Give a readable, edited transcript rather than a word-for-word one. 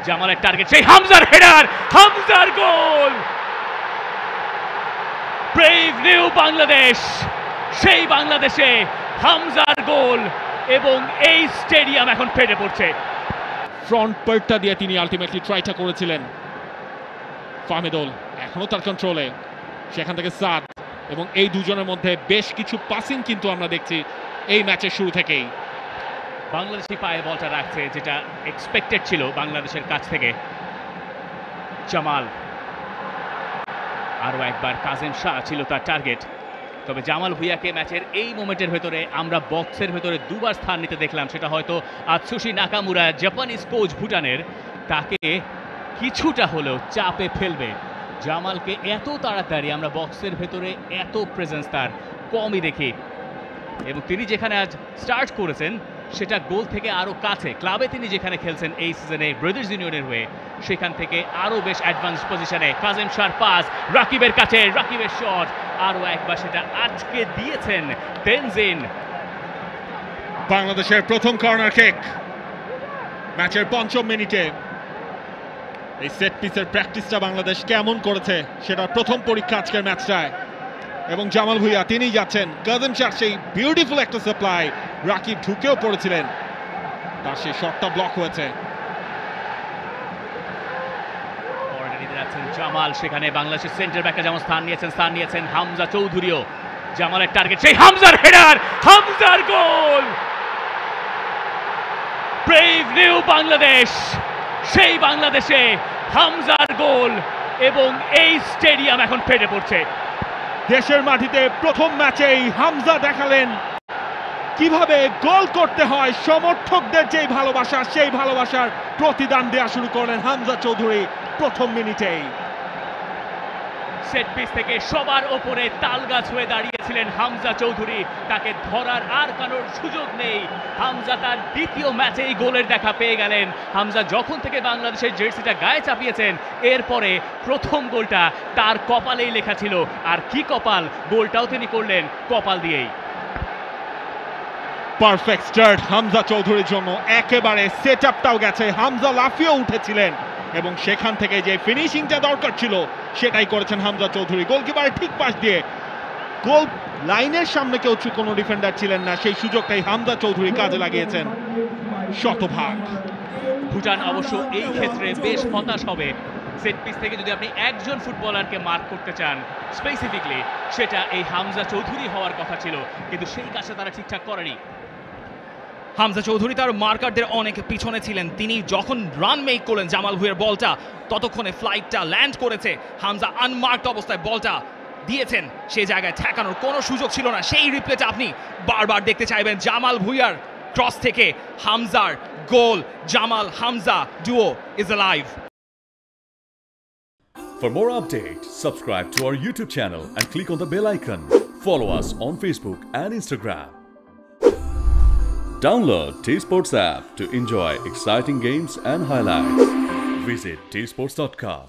জামালের টার্গেট, সেই হামজার হেডার, হামজার গোল। ব্রেভ নিউ বাংলাদেশ, সেই বাংলাদেশে হামজার গোল এবং এই স্টেডিয়াম এখন ফেটে পড়ছে। ফ্রন্ট পাল্টা দিয়ে তিনি আলটিমেটলি ট্রাইটা করেছিলেন। ফাহমিদুল এখনো তার কন্ট্রোলে, সেখান থেকে সাদ, এবং এই দুজনের মধ্যে বেশ কিছু পাসিং কিন্তু আমরা দেখছি এই ম্যাচের শুরু থেকেই। বাংলাদেশি পায়ে বলটা রাখছে, যেটা এক্সপেক্টেড ছিল বাংলাদেশের কাছ থেকে। জামাল, আরও একবার কাজেম শাহ ছিল তার টার্গেট। তবে জামাল ভুঁইয়াকে ম্যাচের এই মোমেন্টের ভেতরে আমরা বক্সের ভেতরে দুবার স্থান নিতে দেখলাম। সেটা হয়তো আতসুশি নাকামুরা, জাপানিজ কোচ ভুটানের, তাকে কিছুটা হলেও চাপে ফেলবে। জামালকে এত তাড়াতাড়ি আমরা বক্সের ভেতরে এত প্রেজেন্স তার কমই দেখি, এবং তিনি যেখানে আজ স্টার্ট করেছেন সেটা গোল থেকে আরও কাছে। ক্লাবে তিনি যেখানে খেলছেন এই সিজনে ব্রাদার্স ইউনিয়নের হয়ে, সেখান থেকে আরও বেশ অ্যাডভান্স পজিশনে। কাজেম শাহর পাস রাকিবের কাছে, রাকিবের শট, আরও একবার সেটা আটকে দিয়েছেন তেনজিন। বাংলাদেশের প্রথম কর্নার কিক ম্যাচের ৫ম মিনিটে। এই সেট পিসের প্র্যাকটিসটা বাংলাদেশ কেমন করেছে সেটার প্রথম পরীক্ষা আজকের ম্যাচটায়। এবং জামাল ভুঁইয়া তিনি যাচ্ছেন, কাজেম শাহ সেই বিউটিফুল একটা সাপ্লাই, রাকিব ঢুকেও পড়েছিলেন, তার সেই শটটা ব্লক হয়েছে। জামাল, সেখানে বাংলাদেশের সেন্টার ব্যাকে যেমন স্থান নিয়েছেন হামজা চৌধুরীও। জামালের টার্গেট, সেই হামজার হেডার, হামজার গোল। ব্রেভ নিউ বাংলাদেশ, সেই বাংলাদেশে হামজার গোল এবং এই স্টেডিয়াম এখন ফেটে পড়ছে। দেশের মাটিতে প্রথম ম্যাচেই হামজা দেখালেন কিভাবে গোল করতে হয়। সমর্থকদের যেই ভালোবাসা, সেই ভালোবাসার প্রতিদান দেওয়া শুরু করলেন হামজা চৌধুরী প্রথম মিনিটেই। সেট পিস থেকে সবার ওপরে তালগাছ হয়ে দাঁড়িয়েছিলেন হামজা চৌধুরী, তাকে ধরার আর কারোর সুযোগ নেই। হামজা তার দ্বিতীয় ম্যাচেই গোলের দেখা পেয়ে গেলেন। হামজা যখন থেকে বাংলাদেশের জার্সিটা গায়ে চাপিয়েছেন, এরপরে প্রথম গোলটা তার কপালেই লেখা ছিল। আর কি কপাল, গোলটাও তিনি করলেন কপাল দিয়েই। পারফেক্ট স্টার্ট হামজা চৌধুরীর জন্য, একেবারে সেট আপটাও গেছে। হামজা লাফিয়ে উঠেছিলেন এবং সেখান থেকে যে ফিনিশিংটা দরকার ছিল সেটাই করেছেন হামজা চৌধুরী। গোলকিপারের ঠিক পাশ দিয়ে, গোল লাইনের সামনে কেউ কোনো ডিফেন্ডার ছিলেন না, সেই সুযোগটাই হামজা চৌধুরী কাজে লাগিয়েছেন শতভাগ। ভুটান অবশ্য এই ক্ষেত্রে বেশ হতাশ হবে। সেট পিস থেকে যদি আপনি একজন ফুটবলারকে মার্ক করতে চান স্পেসিফিকলি, সেটা এই হামজা চৌধুরী হওয়ার কথা ছিল, কিন্তু সেই কাজটা তারা ঠিকঠাক করেনি। হামজা চৌধুরী তার মার্কারদের অনেক পিছনে ছিলেন। তিনি যখন রান মেক করলেন জামাল ভুঁইয়ার বলটা, ততক্ষণে ফ্লাইটটা ল্যান্ড করেছে। হামজা আনমার্কড অবস্থায় বলটা দিয়েছেন, সেই জায়গায় ঠেকানোর কোনো সুযোগ ছিল না। সেই রিপ্লেটা আপনি বারবার দেখতে চাইবেন। জামাল ভুঁইয়ার ক্রস থেকে হামজার গোল। Jamal Hamza duo is alive. For more updates, subscribe to our YouTube channel and click on the bell icon. Follow us on Facebook and Instagram. Download T-Sports app to enjoy exciting games and highlights. Visit tsports.com.